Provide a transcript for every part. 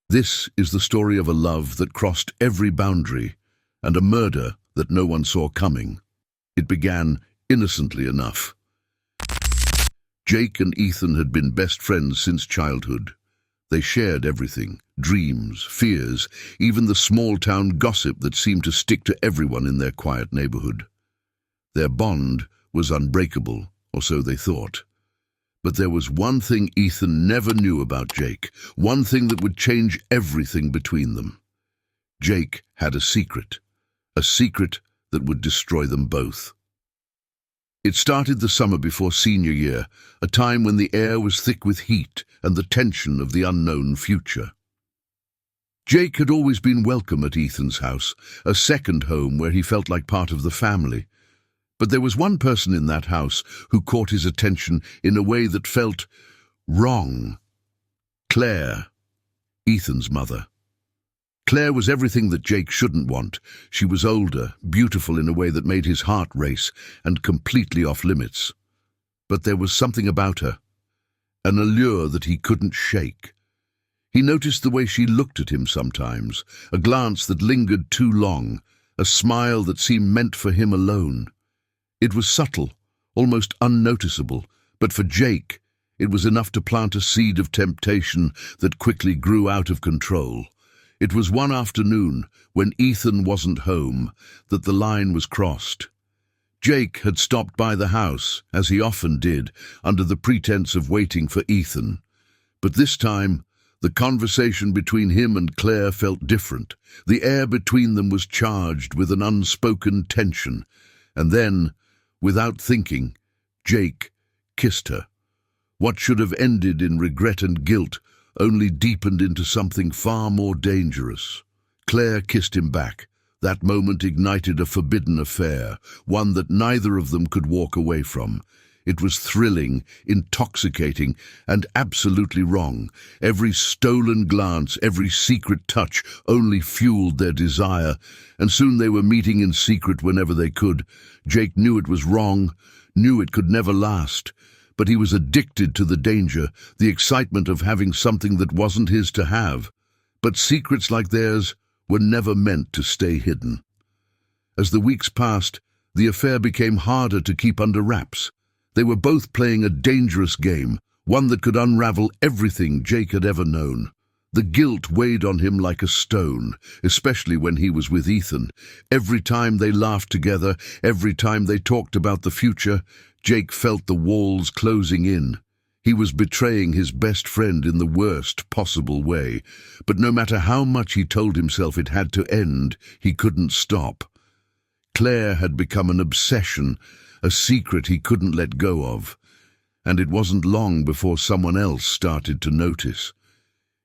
This is the story of a love that crossed every boundary and a murder that no one saw coming. It began innocently enough. Jake and Ethan had been best friends since childhood. They shared everything, dreams, fears, even the small-town gossip that seemed to stick to everyone in their quiet neighborhood. Their bond was unbreakable, or so they thought. But there was one thing Ethan never knew about Jake, one thing that would change everything between them. Jake had a secret that would destroy them both. It started the summer before senior year, a time when the air was thick with heat and the tension of the unknown future. Jake had always been welcome at Ethan's house, a second home where he felt like part of the family. But there was one person in that house who caught his attention in a way that felt wrong. Claire, Ethan's mother. Claire was everything that Jake shouldn't want. She was older, beautiful in a way that made his heart race, and completely off limits. But there was something about her, an allure that he couldn't shake. He noticed the way she looked at him sometimes, a glance that lingered too long, a smile that seemed meant for him alone. It was subtle, almost unnoticeable, but for Jake, it was enough to plant a seed of temptation that quickly grew out of control. It was one afternoon, when Ethan wasn't home, that the line was crossed. Jake had stopped by the house, as he often did, under the pretense of waiting for Ethan. But this time, the conversation between him and Claire felt different. The air between them was charged with an unspoken tension. And then, without thinking, Jake kissed her. What should have ended in regret and guilt only deepened into something far more dangerous. Claire kissed him back. That moment ignited a forbidden affair, one that neither of them could walk away from. It was thrilling, intoxicating, and absolutely wrong. Every stolen glance, every secret touch only fueled their desire, and soon they were meeting in secret whenever they could. Jake knew it was wrong, knew it could never last. But he was addicted to the danger, the excitement of having something that wasn't his to have. But secrets like theirs were never meant to stay hidden. As the weeks passed, the affair became harder to keep under wraps. They were both playing a dangerous game, one that could unravel everything Jake had ever known. The guilt weighed on him like a stone, especially when he was with Ethan. Every time they laughed together, every time they talked about the future, Jake felt the walls closing in. He was betraying his best friend in the worst possible way. But no matter how much he told himself it had to end, he couldn't stop. Claire had become an obsession, a secret he couldn't let go of. And it wasn't long before someone else started to notice.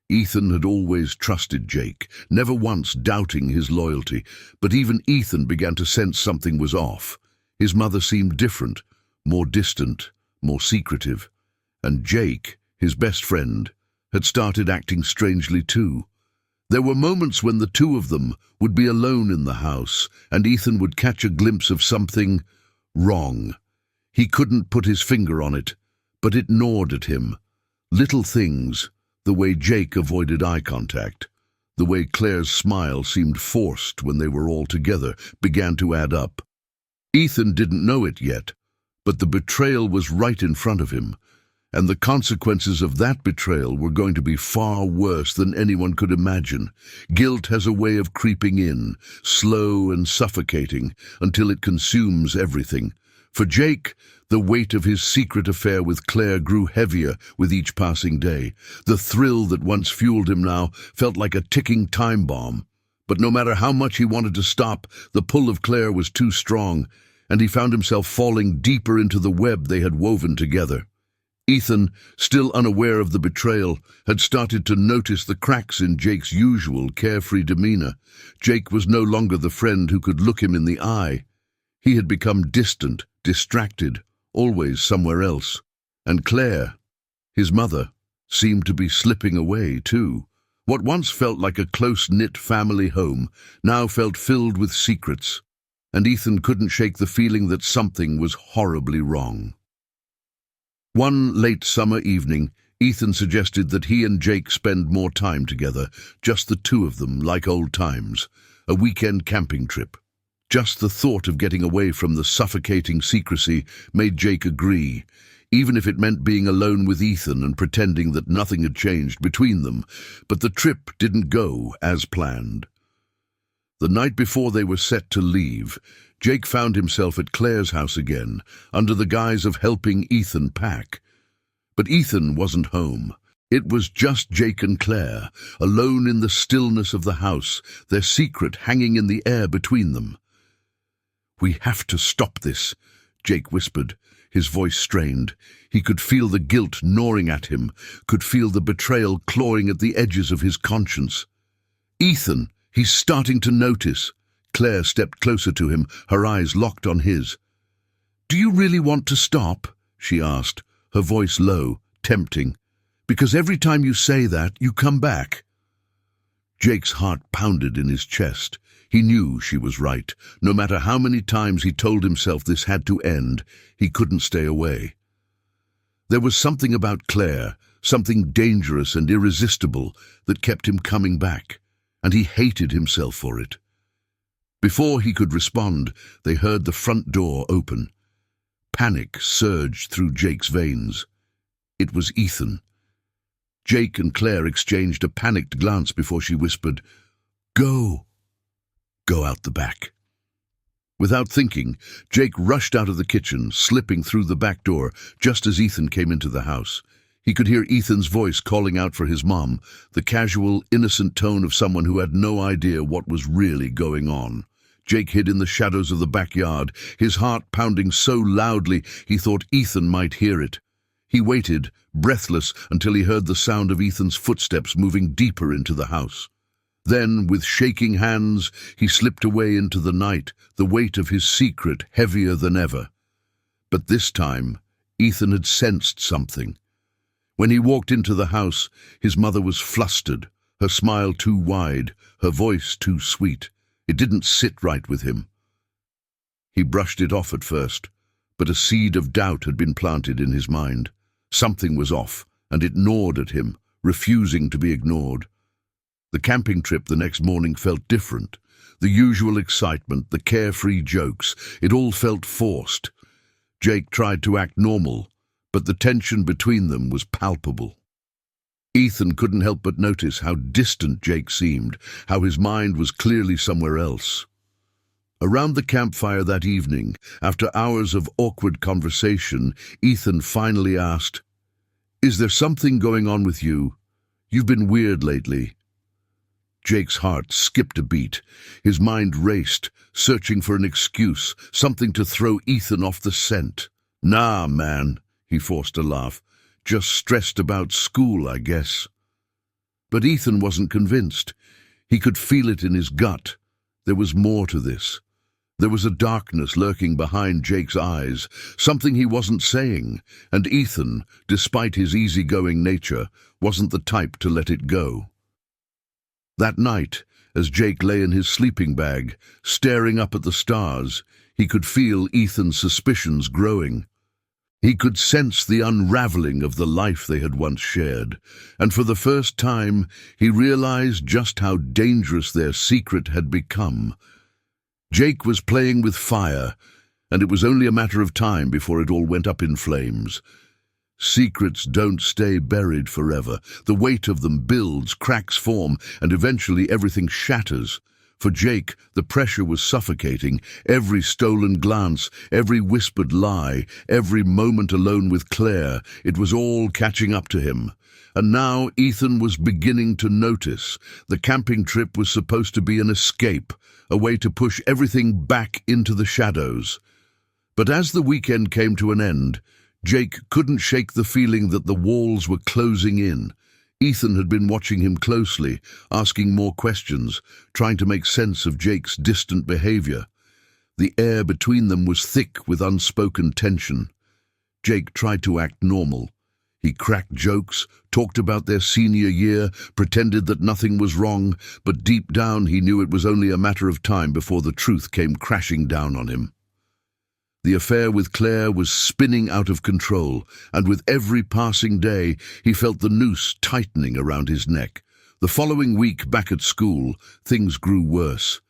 Ethan had always trusted Jake, never once doubting his loyalty, but even Ethan began to sense something was off. His mother seemed different, more distant, more secretive. And Jake, his best friend, had started acting strangely too. There were moments when the two of them would be alone in the house, and Ethan would catch a glimpse of something wrong. He couldn't put his finger on it, but it gnawed at him. Little things, the way Jake avoided eye contact, the way Claire's smile seemed forced when they were all together, began to add up. Ethan didn't know it yet, but the betrayal was right in front of him, and the consequences of that betrayal were going to be far worse than anyone could imagine. Guilt has a way of creeping in, slow and suffocating, until it consumes everything. For Jake, the weight of his secret affair with Claire grew heavier with each passing day. The thrill that once fueled him now felt like a ticking time bomb. But no matter how much he wanted to stop, the pull of Claire was too strong, and he found himself falling deeper into the web they had woven together. Ethan, still unaware of the betrayal, had started to notice the cracks in Jake's usual carefree demeanor. Jake was no longer the friend who could look him in the eye. He had become distant, distracted, always somewhere else. And Claire, his mother, seemed to be slipping away too. What once felt like a close-knit family home now felt filled with secrets, and Ethan couldn't shake the feeling that something was horribly wrong. One late summer evening, Ethan suggested that he and Jake spend more time together, just the two of them, like old times, a weekend camping trip. Just the thought of getting away from the suffocating secrecy made Jake agree, even if it meant being alone with Ethan and pretending that nothing had changed between them. But the trip didn't go as planned. The night before they were set to leave, Jake found himself at Claire's house again, under the guise of helping Ethan pack. But Ethan wasn't home. It was just Jake and Claire, alone in the stillness of the house, their secret hanging in the air between them. "We have to stop this," Jake whispered, his voice strained. He could feel the guilt gnawing at him, could feel the betrayal clawing at the edges of his conscience. "Ethan, he's starting to notice." Claire stepped closer to him, her eyes locked on his. "Do you really want to stop?" she asked, her voice low, tempting. "Because every time you say that, you come back." Jake's heart pounded in his chest. He knew she was right. No matter how many times he told himself this had to end, he couldn't stay away. There was something about Claire, something dangerous and irresistible, that kept him coming back, and he hated himself for it. Before he could respond, they heard the front door open. Panic surged through Jake's veins. It was Ethan. Jake and Claire exchanged a panicked glance before she whispered, "Go." "Go out the back." Without thinking, Jake rushed out of the kitchen, slipping through the back door just as Ethan came into the house. He could hear Ethan's voice calling out for his mom, the casual, innocent tone of someone who had no idea what was really going on. Jake hid in the shadows of the backyard, his heart pounding so loudly he thought Ethan might hear it. He waited, breathless, until he heard the sound of Ethan's footsteps moving deeper into the house. Then, with shaking hands, he slipped away into the night, the weight of his secret heavier than ever. But this time, Ethan had sensed something. When he walked into the house, his mother was flustered, her smile too wide, her voice too sweet. It didn't sit right with him. He brushed it off at first, but a seed of doubt had been planted in his mind. Something was off, and it gnawed at him, refusing to be ignored. The camping trip the next morning felt different. The usual excitement, the carefree jokes, it all felt forced. Jake tried to act normal, but the tension between them was palpable. Ethan couldn't help but notice how distant Jake seemed, how his mind was clearly somewhere else. Around the campfire that evening, after hours of awkward conversation, Ethan finally asked, "Is there something going on with you? You've been weird lately." Jake's heart skipped a beat. His mind raced, searching for an excuse, something to throw Ethan off the scent. "Nah, man," he forced a laugh. "Just stressed about school, I guess." But Ethan wasn't convinced. He could feel it in his gut. There was more to this. There was a darkness lurking behind Jake's eyes, something he wasn't saying, and Ethan, despite his easygoing nature, wasn't the type to let it go. That night, as Jake lay in his sleeping bag, staring up at the stars, he could feel Ethan's suspicions growing. He could sense the unraveling of the life they had once shared, and for the first time he realized just how dangerous their secret had become. Jake was playing with fire, and it was only a matter of time before it all went up in flames. Secrets don't stay buried forever. The weight of them builds, cracks form, and eventually everything shatters. For Jake, the pressure was suffocating. Every stolen glance, every whispered lie, every moment alone with Claire, it was all catching up to him. And now Ethan was beginning to notice. The camping trip was supposed to be an escape, a way to push everything back into the shadows. But as the weekend came to an end, Jake couldn't shake the feeling that the walls were closing in. Ethan had been watching him closely, asking more questions, trying to make sense of Jake's distant behavior. The air between them was thick with unspoken tension. Jake tried to act normal. He cracked jokes, talked about their senior year, pretended that nothing was wrong, but deep down he knew it was only a matter of time before the truth came crashing down on him. The affair with Claire was spinning out of control, and with every passing day, he felt the noose tightening around his neck. The following week back at school, things grew worse.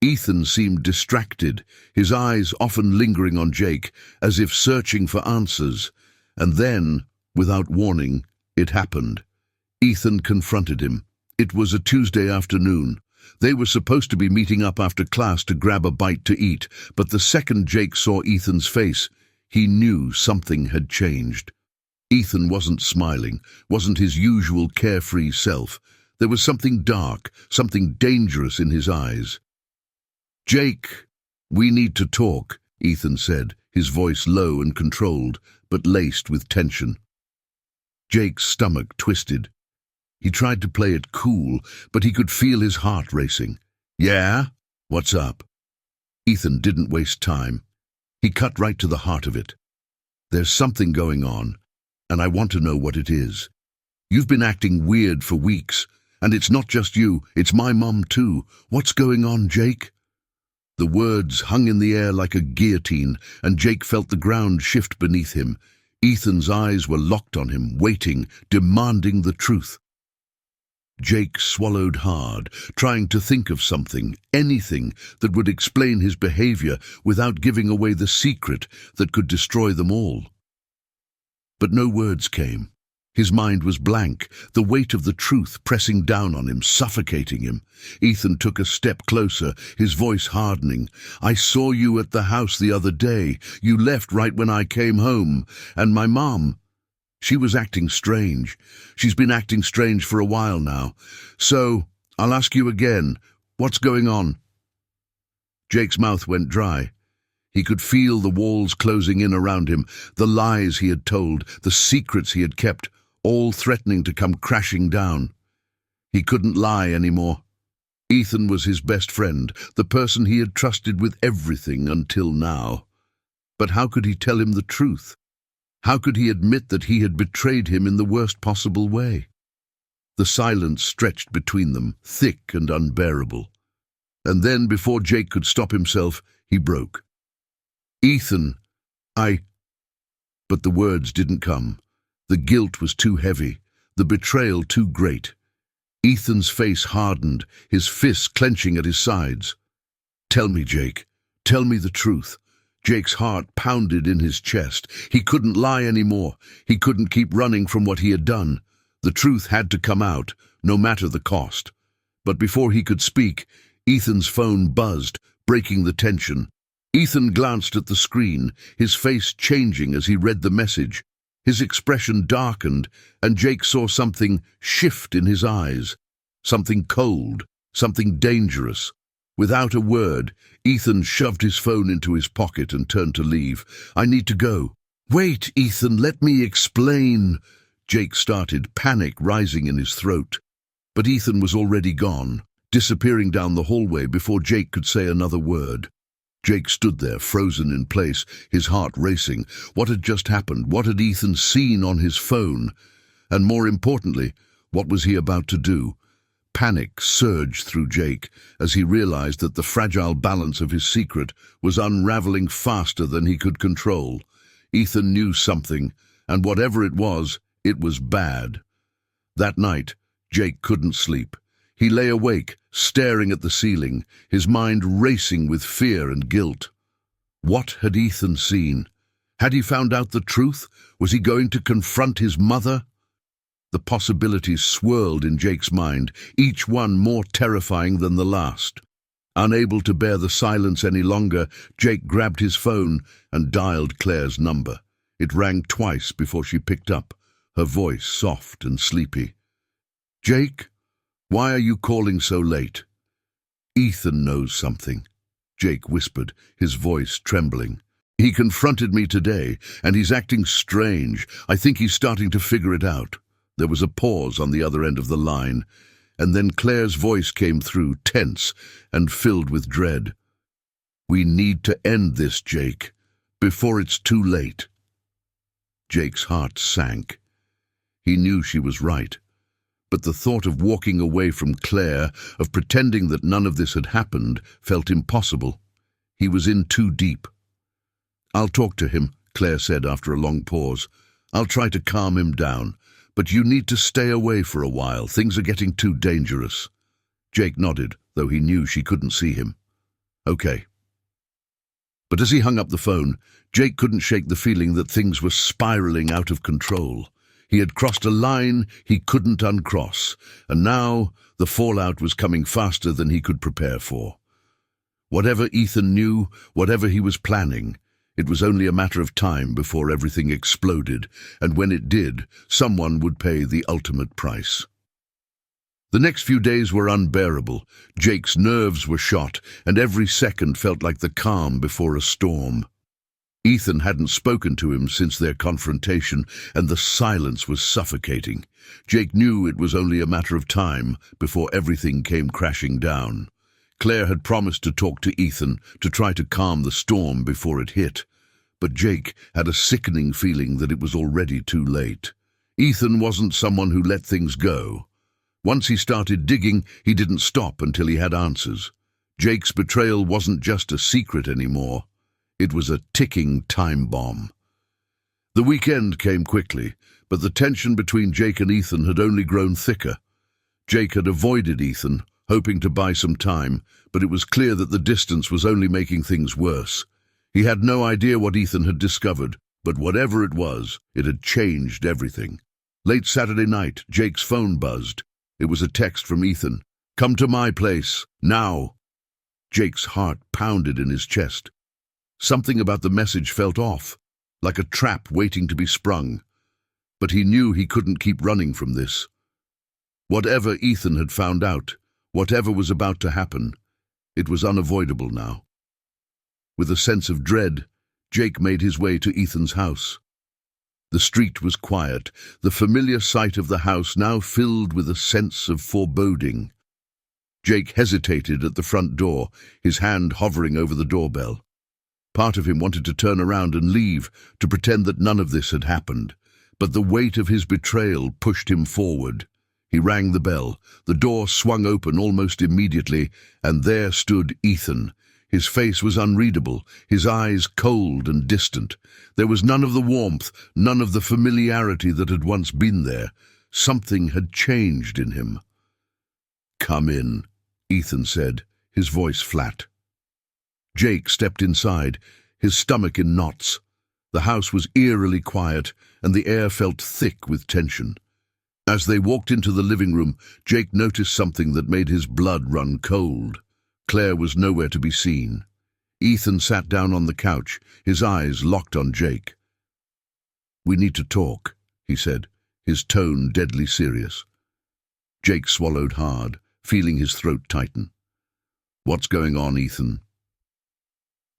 Ethan seemed distracted, his eyes often lingering on Jake, as if searching for answers. And then, without warning, it happened. Ethan confronted him. It was a Tuesday afternoon. They were supposed to be meeting up after class to grab a bite to eat, but the second Jake saw Ethan's face, he knew something had changed. Ethan wasn't smiling, wasn't his usual carefree self. There was something dark, something dangerous in his eyes. "Jake, we need to talk," Ethan said, his voice low and controlled, but laced with tension. Jake's stomach twisted. He tried to play it cool, but he could feel his heart racing. "Yeah? What's up?" Ethan didn't waste time. He cut right to the heart of it. "There's something going on, and I want to know what it is. You've been acting weird for weeks, and it's not just you, it's my mum too. What's going on, Jake?" The words hung in the air like a guillotine, and Jake felt the ground shift beneath him. Ethan's eyes were locked on him, waiting, demanding the truth. Jake swallowed hard, trying to think of something, anything, that would explain his behavior without giving away the secret that could destroy them all. But no words came. His mind was blank, the weight of the truth pressing down on him, suffocating him. Ethan took a step closer, his voice hardening. "I saw you at the house the other day. You left right when I came home. And my mom, she was acting strange. She's been acting strange for a while now. So, I'll ask you again, what's going on?" Jake's mouth went dry. He could feel the walls closing in around him, the lies he had told, the secrets he had kept, all threatening to come crashing down. He couldn't lie anymore. Ethan was his best friend, the person he had trusted with everything until now. But how could he tell him the truth? How could he admit that he had betrayed him in the worst possible way? The silence stretched between them, thick and unbearable. And then, before Jake could stop himself, he broke. "Ethan, But the words didn't come. The guilt was too heavy, the betrayal too great. Ethan's face hardened, his fists clenching at his sides. "Tell me, Jake. Tell me the truth." Jake's heart pounded in his chest. He couldn't lie anymore. He couldn't keep running from what he had done. The truth had to come out, no matter the cost. But before he could speak, Ethan's phone buzzed, breaking the tension. Ethan glanced at the screen, his face changing as he read the message. His expression darkened, and Jake saw something shift in his eyes. Something cold, something dangerous. Without a word, Ethan shoved his phone into his pocket and turned to leave. "I need to go." "Wait, Ethan, let me explain," Jake started, panic rising in his throat. But Ethan was already gone, disappearing down the hallway before Jake could say another word. Jake stood there, frozen in place, his heart racing. What had just happened? What had Ethan seen on his phone? And more importantly, what was he about to do? Panic surged through Jake as he realized that the fragile balance of his secret was unraveling faster than he could control. Ethan knew something, and whatever it was bad. That night, Jake couldn't sleep. He lay awake, staring at the ceiling, his mind racing with fear and guilt. What had Ethan seen? Had he found out the truth? Was he going to confront his mother? The possibilities swirled in Jake's mind, each one more terrifying than the last. Unable to bear the silence any longer, Jake grabbed his phone and dialed Claire's number. It rang twice before she picked up, her voice soft and sleepy. "Jake? Why are you calling so late?" "Ethan knows something," Jake whispered, his voice trembling. "He confronted me today, and he's acting strange. I think he's starting to figure it out." There was a pause on the other end of the line, and then Claire's voice came through, tense and filled with dread. "We need to end this, Jake, before it's too late." Jake's heart sank. He knew she was right. But the thought of walking away from Claire, of pretending that none of this had happened, felt impossible. He was in too deep. "I'll talk to him," Claire said after a long pause. "I'll try to calm him down. But you need to stay away for a while. Things are getting too dangerous." Jake nodded, though he knew she couldn't see him. "Okay." But as he hung up the phone, Jake couldn't shake the feeling that things were spiraling out of control. He had crossed a line he couldn't uncross, and now the fallout was coming faster than he could prepare for. Whatever Ethan knew, whatever he was planning, it was only a matter of time before everything exploded, and when it did, someone would pay the ultimate price. The next few days were unbearable. Jake's nerves were shot, and every second felt like the calm before a storm. Ethan hadn't spoken to him since their confrontation, and the silence was suffocating. Jake knew it was only a matter of time before everything came crashing down. Claire had promised to talk to Ethan to try to calm the storm before it hit, but Jake had a sickening feeling that it was already too late. Ethan wasn't someone who let things go. Once he started digging, he didn't stop until he had answers. Jake's betrayal wasn't just a secret anymore. It was a ticking time bomb. The weekend came quickly, but the tension between Jake and Ethan had only grown thicker. Jake had avoided Ethan, hoping to buy some time, but it was clear that the distance was only making things worse. He had no idea what Ethan had discovered, but whatever it was, it had changed everything. Late Saturday night, Jake's phone buzzed. It was a text from Ethan. "Come to my place, now." Jake's heart pounded in his chest. Something about the message felt off, like a trap waiting to be sprung. But he knew he couldn't keep running from this. Whatever Ethan had found out, whatever was about to happen, it was unavoidable now. With a sense of dread, Jake made his way to Ethan's house. The street was quiet, the familiar sight of the house now filled with a sense of foreboding. Jake hesitated at the front door, his hand hovering over the doorbell. Part of him wanted to turn around and leave, to pretend that none of this had happened, but the weight of his betrayal pushed him forward. He rang the bell. The door swung open almost immediately, and there stood Ethan. His face was unreadable, his eyes cold and distant. There was none of the warmth, none of the familiarity that had once been there. Something had changed in him. "Come in," Ethan said, his voice flat. Jake stepped inside, his stomach in knots. The house was eerily quiet, and the air felt thick with tension. As they walked into the living room, Jake noticed something that made his blood run cold. Claire was nowhere to be seen. Ethan sat down on the couch, his eyes locked on Jake. "We need to talk," he said, his tone deadly serious. Jake swallowed hard, feeling his throat tighten. "What's going on, Ethan?"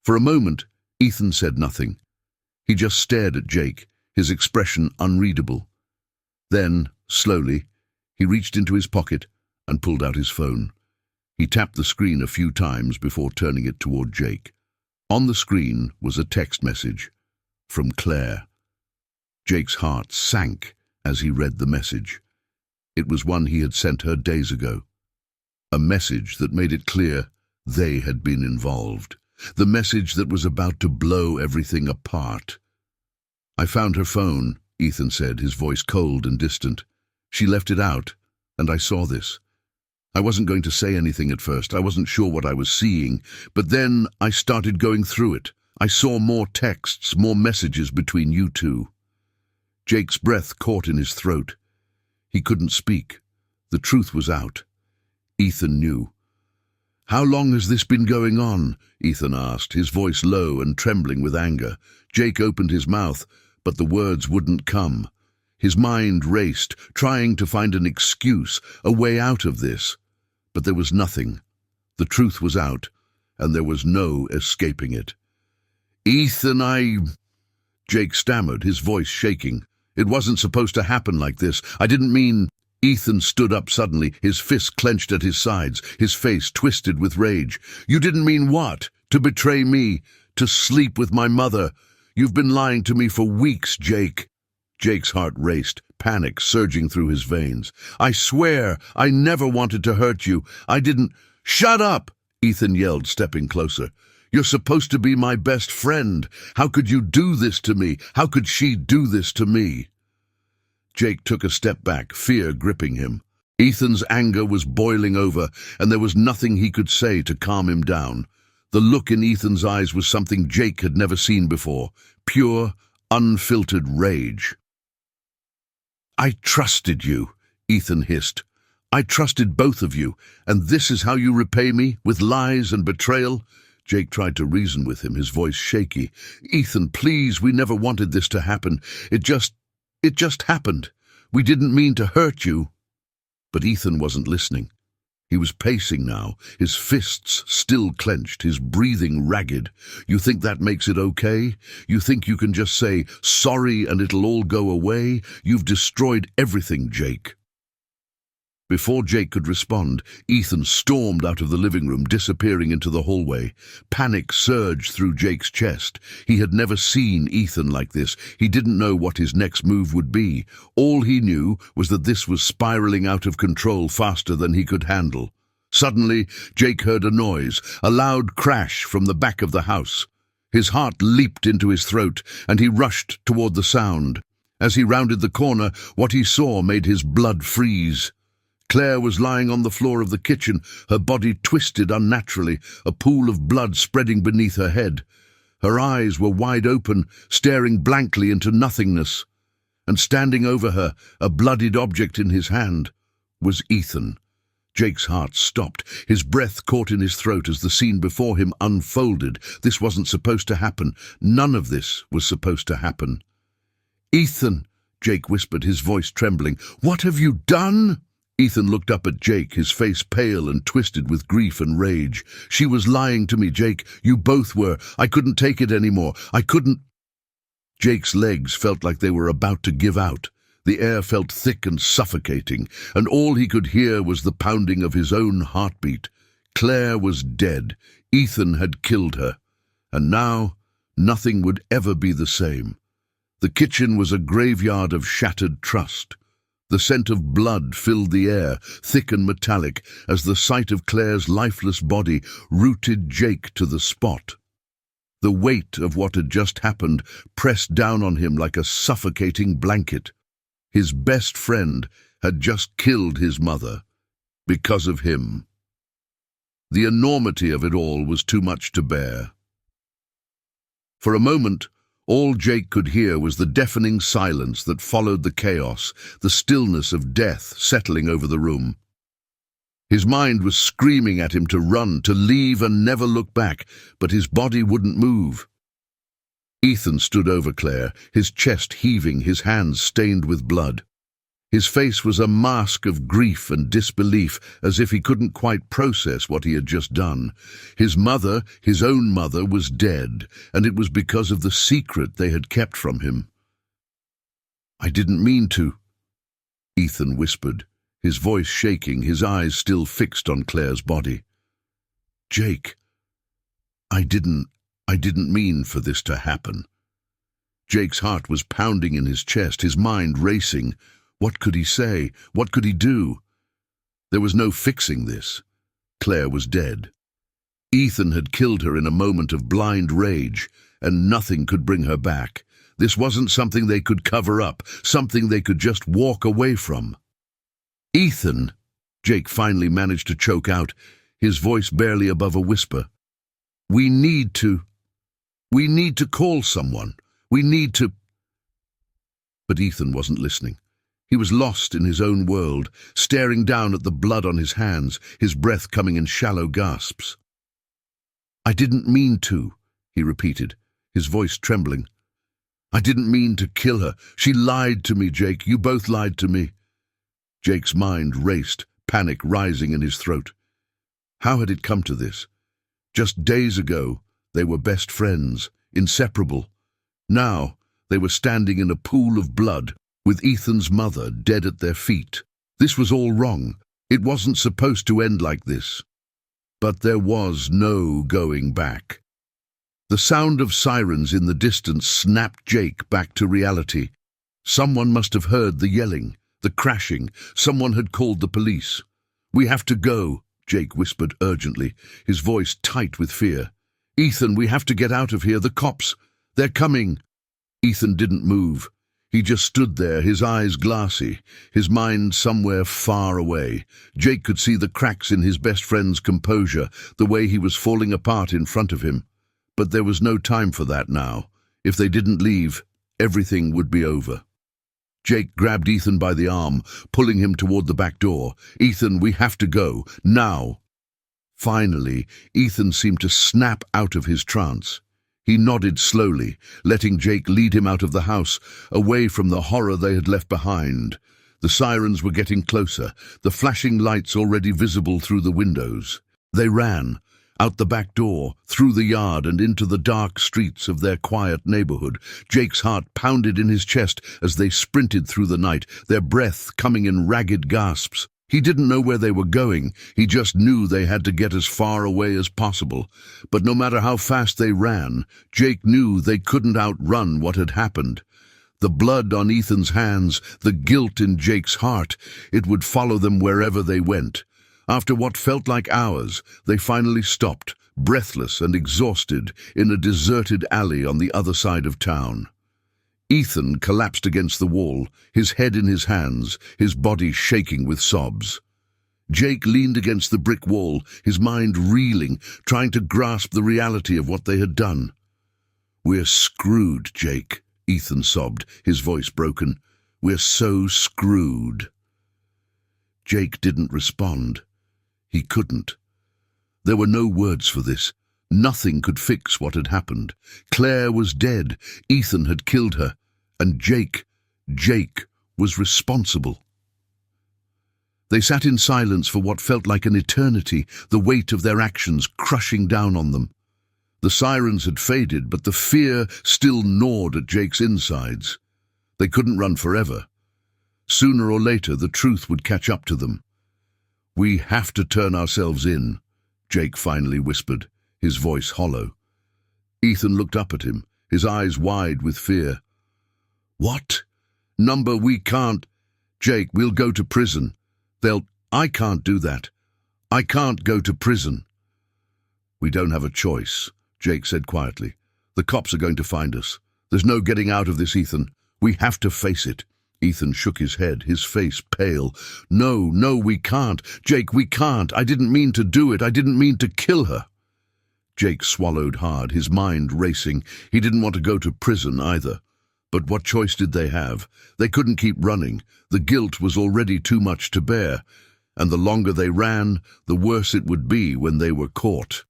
For a moment, Ethan said nothing. He just stared at Jake, his expression unreadable. Then, slowly, he reached into his pocket and pulled out his phone. He tapped the screen a few times before turning it toward Jake. On the screen was a text message from Claire. Jake's heart sank as he read the message. It was one he had sent her days ago. A message that made it clear they had been involved. The message that was about to blow everything apart. "I found her phone," Ethan said, his voice cold and distant. "She left it out, and I saw this. I wasn't going to say anything at first. I wasn't sure what I was seeing, but then I started going through it. I saw more texts, more messages between you two." Jake's breath caught in his throat. He couldn't speak. The truth was out. Ethan knew. "How long has this been going on?" Ethan asked, his voice low and trembling with anger. Jake opened his mouth, but the words wouldn't come. His mind raced, trying to find an excuse, a way out of this. But there was nothing. The truth was out, and there was no escaping it. "Ethan, Jake stammered, his voice shaking. "It wasn't supposed to happen like this. I didn't mean—" Ethan stood up suddenly, his fists clenched at his sides, his face twisted with rage. "You didn't mean what? To betray me? To sleep with my mother? You've been lying to me for weeks, Jake." Jake's heart raced, panic surging through his veins. "I swear, I never wanted to hurt you. I didn't—" "Shut up!" Ethan yelled, stepping closer. You're supposed to be my best friend. How could you do this to me? How could she do this to me?" Jake took a step back, fear gripping him. Ethan's anger was boiling over, and there was nothing he could say to calm him down. The look in Ethan's eyes was something Jake had never seen before, pure, unfiltered rage. "I trusted you," Ethan hissed. "I trusted both of you, and this is how you repay me, with lies and betrayal?" Jake tried to reason with him, his voice shaky. "Ethan, please, we never wanted this to happen. It just happened. We didn't mean to hurt you." But Ethan wasn't listening. He was pacing now, his fists still clenched, his breathing ragged. "You think that makes it okay? You think you can just say, 'Sorry,' and it'll all go away? You've destroyed everything, Jake." Before Jake could respond, Ethan stormed out of the living room, disappearing into the hallway. Panic surged through Jake's chest. He had never seen Ethan like this. He didn't know what his next move would be. All he knew was that this was spiraling out of control faster than he could handle. Suddenly, Jake heard a noise, a loud crash from the back of the house. His heart leaped into his throat, and he rushed toward the sound. As he rounded the corner, what he saw made his blood freeze. Claire was lying on the floor of the kitchen, her body twisted unnaturally, a pool of blood spreading beneath her head. Her eyes were wide open, staring blankly into nothingness. And standing over her, a bloodied object in his hand, was Ethan. Jake's heart stopped. His breath caught in his throat as the scene before him unfolded. This wasn't supposed to happen. None of this was supposed to happen. "Ethan," Jake whispered, his voice trembling, "what have you done?" Ethan looked up at Jake, his face pale and twisted with grief and rage. "She was lying to me, Jake. You both were. I couldn't take it anymore. I couldn't—" Jake's legs felt like they were about to give out. The air felt thick and suffocating, and all he could hear was the pounding of his own heartbeat. Claire was dead. Ethan had killed her. And now, nothing would ever be the same. The kitchen was a graveyard of shattered trust. The scent of blood filled the air, thick and metallic, as the sight of Claire's lifeless body rooted Jake to the spot. The weight of what had just happened pressed down on him like a suffocating blanket. His best friend had just killed his mother, because of him. The enormity of it all was too much to bear. For a moment, all Jake could hear was the deafening silence that followed the chaos, the stillness of death settling over the room. His mind was screaming at him to run, to leave and never look back, but his body wouldn't move. Ethan stood over Claire, his chest heaving, his hands stained with blood. His face was a mask of grief and disbelief, as if he couldn't quite process what he had just done. His mother, his own mother, was dead, and it was because of the secret they had kept from him. "I didn't mean to," Ethan whispered, his voice shaking, his eyes still fixed on Claire's body. "Jake, I didn't mean for this to happen." Jake's heart was pounding in his chest, his mind racing. What could he say? What could he do? There was no fixing this. Claire was dead. Ethan had killed her in a moment of blind rage, and nothing could bring her back. This wasn't something they could cover up, something they could just walk away from. "Ethan," Jake finally managed to choke out, his voice barely above a whisper. We need to call someone. We need to—" But Ethan wasn't listening. He was lost in his own world, staring down at the blood on his hands, his breath coming in shallow gasps. "I didn't mean to," he repeated, his voice trembling. "I didn't mean to kill her. She lied to me, Jake. You both lied to me." Jake's mind raced, panic rising in his throat. How had it come to this? Just days ago, they were best friends, inseparable. Now, they were standing in a pool of blood, with Ethan's mother dead at their feet. This was all wrong. It wasn't supposed to end like this. But there was no going back. The sound of sirens in the distance snapped Jake back to reality. Someone must have heard the yelling, the crashing. Someone had called the police. "We have to go," Jake whispered urgently, his voice tight with fear. "Ethan, we have to get out of here. The cops, they're coming." Ethan didn't move. He just stood there, his eyes glassy, his mind somewhere far away. Jake could see the cracks in his best friend's composure, the way he was falling apart in front of him. But there was no time for that now. If they didn't leave, everything would be over. Jake grabbed Ethan by the arm, pulling him toward the back door. "Ethan, we have to go, now." Finally, Ethan seemed to snap out of his trance. He nodded slowly, letting Jake lead him out of the house, away from the horror they had left behind. The sirens were getting closer, the flashing lights already visible through the windows. They ran, out the back door, through the yard and into the dark streets of their quiet neighborhood. Jake's heart pounded in his chest as they sprinted through the night, their breath coming in ragged gasps. He didn't know where they were going, he just knew they had to get as far away as possible. But no matter how fast they ran, Jake knew they couldn't outrun what had happened. The blood on Ethan's hands, the guilt in Jake's heart, it would follow them wherever they went. After what felt like hours, they finally stopped, breathless and exhausted, in a deserted alley on the other side of town. Ethan collapsed against the wall, his head in his hands, his body shaking with sobs. Jake leaned against the brick wall, his mind reeling, trying to grasp the reality of what they had done. "We're screwed, Jake," Ethan sobbed, his voice broken. "We're so screwed." Jake didn't respond. He couldn't. There were no words for this. Nothing could fix what had happened. Claire was dead. Ethan had killed her. And Jake was responsible. They sat in silence for what felt like an eternity, the weight of their actions crushing down on them. The sirens had faded, but the fear still gnawed at Jake's insides. They couldn't run forever. Sooner or later, the truth would catch up to them. "We have to turn ourselves in," Jake finally whispered, his voice hollow. Ethan looked up at him, his eyes wide with fear. "What? Number, we can't. Jake, we'll go to prison. I can't do that. I can't go to prison." "We don't have a choice," Jake said quietly. "The cops are going to find us. There's no getting out of this, Ethan. We have to face it." Ethan shook his head, his face pale. No, we can't. Jake, we can't. I didn't mean to do it. I didn't mean to kill her." Jake swallowed hard, his mind racing. He didn't want to go to prison either. But what choice did they have? They couldn't keep running. The guilt was already too much to bear. And the longer they ran, the worse it would be when they were caught.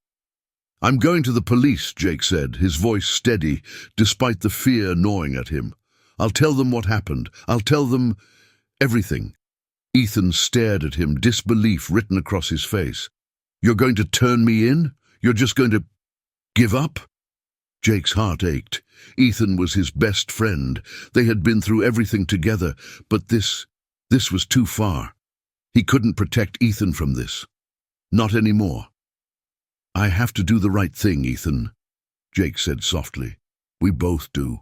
"I'm going to the police," Jake said, his voice steady, despite the fear gnawing at him. "I'll tell them what happened. I'll tell them everything." Ethan stared at him, disbelief written across his face. "You're going to turn me in? You're just going to give up?" Jake's heart ached. Ethan was his best friend. They had been through everything together, but this was too far. He couldn't protect Ethan from this. Not anymore. "I have to do the right thing, Ethan," Jake said softly. "We both do."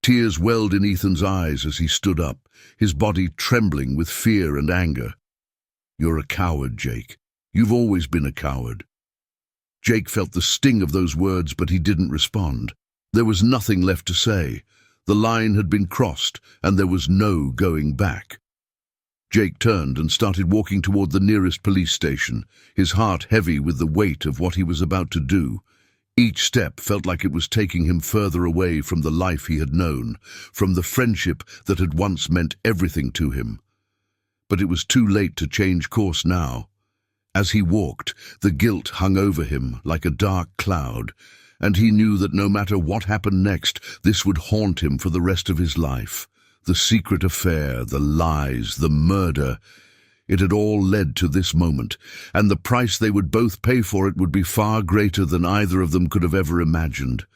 Tears welled in Ethan's eyes as he stood up, his body trembling with fear and anger. "You're a coward, Jake. You've always been a coward." Jake felt the sting of those words, but he didn't respond. There was nothing left to say. The line had been crossed, and there was no going back. Jake turned and started walking toward the nearest police station, his heart heavy with the weight of what he was about to do. Each step felt like it was taking him further away from the life he had known, from the friendship that had once meant everything to him. But it was too late to change course now. As he walked, the guilt hung over him like a dark cloud, and he knew that no matter what happened next, this would haunt him for the rest of his life. The secret affair, the lies, the murder, it had all led to this moment, and the price they would both pay for it would be far greater than either of them could have ever imagined.